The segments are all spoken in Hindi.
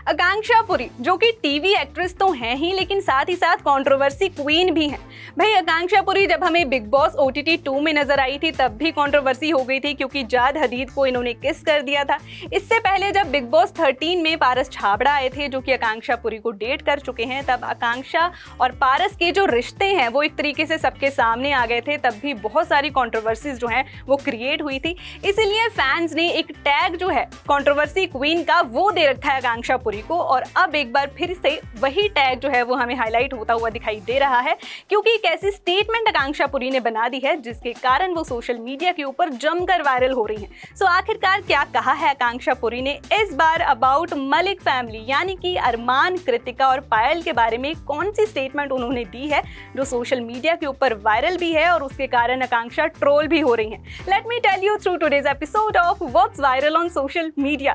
आकांक्षा पुरी जो कि टीवी एक्ट्रेस तो हैं ही लेकिन साथ ही साथ कंट्रोवर्सी क्वीन भी हैं। भाई आकांक्षा पुरी जब हमें बिग बॉस OTT 2 में नजर आई थी तब भी कंट्रोवर्सी हो गई थी क्योंकि जाद हदीद को इन्होंने किस कर दिया था। इससे पहले जब बिग बॉस 13 में पारस छाबड़ा आए थे जो कि आकांक्षा पुरी को डेट कर चुके हैं, तब आकांक्षा और पारस के जो रिश्ते हैं वो एक तरीके से सबके सामने आ गए थे। तब भी बहुत सारी कंट्रोवर्सीज जो हैं वो क्रिएट हुई थी। इसीलिए फैंस ने एक टैग जो है कंट्रोवर्सी क्वीन का वो दे रखा है आकांक्षा पुरी को, और अब एक बार फिर से वही टैग जो है वो हमें हाईलाइट होता हुआ दिखाई दे रहा है क्योंकि एक ऐसी स्टेटमेंट आकांक्षा पुरी ने बना दी है जिसके कारण वो सोशल मीडिया के ऊपर जमकर वायरल हो रही हैं। सो आखिरकार क्या कहा है आकांक्षा पुरी ने इस बार अबाउट मलिक फैमिली, यानी कि अरमान, कृतिका और पायल के बारे में कौन सी स्टेटमेंट उन्होंने दी है जो सोशल मीडिया के ऊपर वायरल भी है और उसके कारण आकांक्षा ट्रोल भी हो रही हैं। Let me tell you through today's episode of what's viral on social media.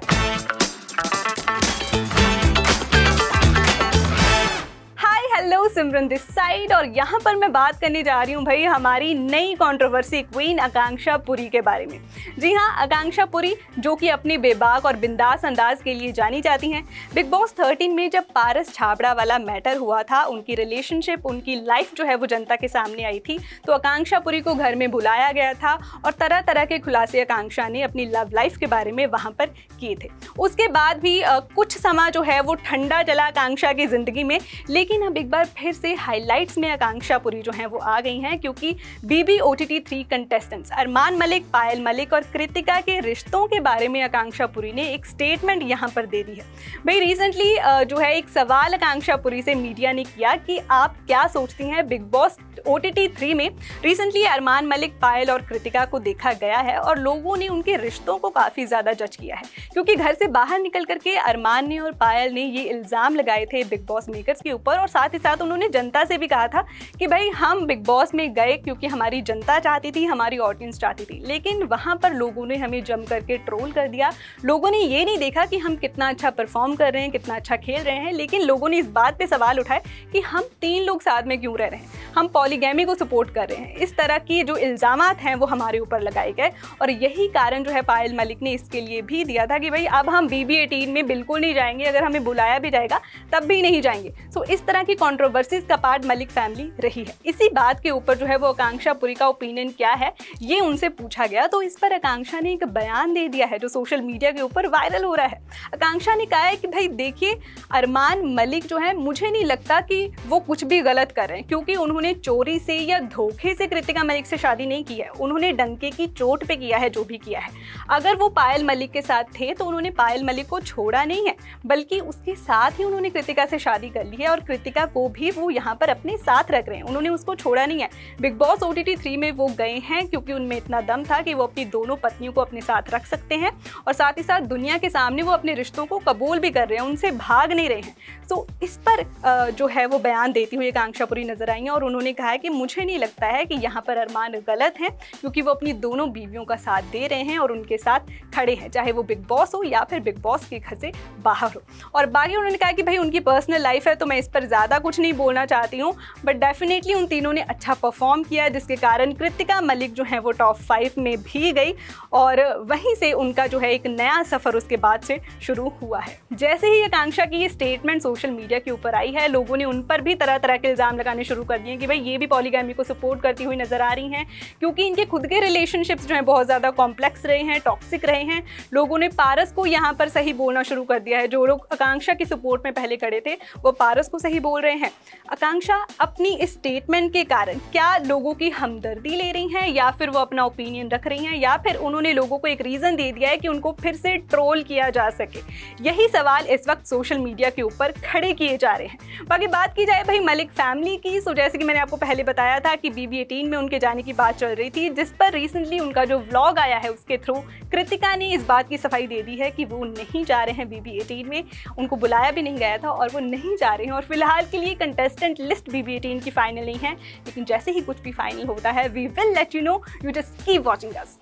Hello, Simran this side, और यहाँ पर मैं बात करने जा रही हूँ भाई हमारी नई कंट्रोवर्सी क्वीन आकांक्षा पुरी के बारे में। जी हाँ, आकांक्षा पुरी जो कि अपने बेबाक और बिंदास अंदाज के लिए जानी जाती हैं। बिग बॉस 13 में जब पारस छाबड़ा वाला मैटर हुआ था, उनकी रिलेशनशिप, उनकी लाइफ जो है वो जनता के सामने आई थी, तो आकांक्षा पुरी को घर में बुलाया गया था और तरह तरह के खुलासे आकांक्षा ने अपनी लव लाइफ के बारे में वहाँ पर किए थे। उसके बाद भी कुछ समय जो है वो ठंडा चला आकांक्षा की जिंदगी में, लेकिन अब एक बार फिर से हाइलाइट्स में आकांक्षा पुरी जो हैं वो आ गई हैं क्योंकि BB OTT 3 contestants Armaan Malik, पायल मलिक और कृतिका के रिश्तों के बारे में आकांक्षा पुरी ने एक स्टेटमेंट यहाँ पर दे दी है। भाई रिसेंटली जो है एक सवाल आकांक्षा पुरी से मीडिया ने किया कि आप क्या सोचती हैं बिग बॉस OTT 3 में रिसेंटली अरमान मलिक, पायल और कृतिका को देखा गया है और लोगों ने उनके रिश्तों को काफ़ी ज़्यादा जज किया है क्योंकि घर से बाहर निकल करके अरमान ने और पायल ने ये इल्ज़ाम लगाए थे बिग बॉस मेकर्स के ऊपर, और साथ ही साथ उन्होंने जनता से भी कहा था कि भाई हम बिग बॉस में गए क्योंकि हमारी जनता चाहती थी, हमारी ऑडियंस चाहती थी, लेकिन वहाँ पर लोगों ने हमें जम करके ट्रोल कर दिया। लोगों ने ये नहीं देखा कि हम कितना अच्छा परफॉर्म कर रहे हैं, कितना अच्छा खेल रहे हैं, लेकिन लोगों ने इस बात पे सवाल उठाए कि हम 3 लोग साथ में क्यों रह रहे हैं, हम पॉलीगैमी को सपोर्ट कर रहे हैं। इस तरह की जो इल्ज़ामात हैं वो हमारे ऊपर लगाए गए और यही कारण जो है पायल मलिक ने इसके लिए भी दिया था कि भाई अब हम BB 18 में बिल्कुल नहीं जाएंगे, अगर हमें बुलाया भी जाएगा तब भी नहीं जाएंगे। सो इस तरह की कंट्रोवर्सीज का पार्ट मलिक फैमिली रही है। इसी बात के ऊपर जो है वो आकांक्षा पुरी का ओपिनियन क्या है ये उनसे पूछा गया, तो इस पर आकांक्षा ने एक बयान दे दिया है जो सोशल मीडिया के ऊपर वायरल हो रहा है। आकांक्षा ने कहा है कि भाई देखिए, अरमान मलिक जो है मुझे नहीं लगता कि वो कुछ भी गलत कर रहे हैं क्योंकि उन्होंने चोरी से या धोखे से कृतिका मलिक से शादी नहीं की है, उन्होंने डंके की चोट पे किया है जो भी किया है। अगर वो पायल मलिक के साथ थे तो उन्होंने पायल मलिक को छोड़ा नहीं है, बल्कि उसके साथ ही उन्होंने कृतिका से शादी कर ली है और कृतिका को भी वो यहाँ पर अपने साथ रख रहे हैं, उन्होंने उसको छोड़ा नहीं है। बिग बॉस OTT 3 में वो गए हैं क्योंकि उनमें इतना दम था कि वो अपनी दोनों पत्नियों को अपने साथ रख सकते हैं और साथ ही साथ दुनिया के सामने वो अपने रिश्तों को कबूल भी कर रहे हैं, उनसे भाग नहीं रहे हैं। तो इस पर जो है वो बयान देती हुई आकांक्षा पुरी नजर आई हैं और उन्होंने कहा है कि मुझे नहीं लगता है कि यहाँ पर अरमान गलत हैं क्योंकि वो अपनी दोनों बीवियों का साथ दे रहे हैं और उनके साथ खड़े हैं, चाहे वो बिग बॉस हो या फिर बिग बॉस के घर से बाहर हो। और बाकी उन्होंने कहा कि भाई उनकी पर्सनल लाइफ है तो मैं इस पर ज़्यादा कुछ नहीं बोलना चाहती हूँ, बट डेफिनेटली उन तीनों ने अच्छा परफॉर्म किया जिसके कारण कृतिका मलिक जो है वो टॉप 5 में भी गई और वहीं से उनका जो है एक नया सफ़र उसके बाद से शुरू हुआ है। जैसे ही आकांक्षा की ये स्टेटमेंट सोशल मीडिया के ऊपर आई है, लोगों ने उन पर भी तरह तरह के इल्ज़ाम लगाने शुरू कर दिए कि भाई ये भी पॉलीगैमी को सपोर्ट करती हुई नजर आ रही हैं क्योंकि इनके खुद के रिलेशनशिप्स जो हैं बहुत ज़्यादा कॉम्प्लेक्स रहे हैं, टॉक्सिक रहे हैं। लोगों ने पारस को यहाँ पर सही बोलना शुरू कर दिया है, जो लोग आकांक्षा की सपोर्ट में पहले खड़े थे वो पारस को सही बोल रहे हैं। आकांक्षा अपनी इस स्टेटमेंट के कारण क्या लोगों की हमदर्दी ले रही हैं या फिर वो अपना ओपिनियन रख रही हैं या फिर उन्होंने लोगों को एक रीज़न दे दिया है कि उनको फिर से ट्रोल किया जा सके? यही सवाल इस वक्त सोशल मीडिया के ऊपर खड़े किए जा रहे हैं। बाकी बात की जाए भाई मलिक फैमिली की, सो जैसे कि मैंने आपको पहले बताया था कि BB 18 में उनके जाने की बात चल रही थी, जिस पर रिसेंटली उनका जो व्लॉग आया है उसके थ्रू कृतिका ने इस बात की सफाई दे दी है कि वो नहीं जा रहे हैं BB 18 में, उनको बुलाया भी नहीं गया था और वो नहीं जा रहे हैं। और फिलहाल के लिए कंटेस्टेंट लिस्ट BB 18 की फाइनल नहीं है, लेकिन जैसे ही कुछ भी फाइनल होता है we will let you know. You just keep watching us.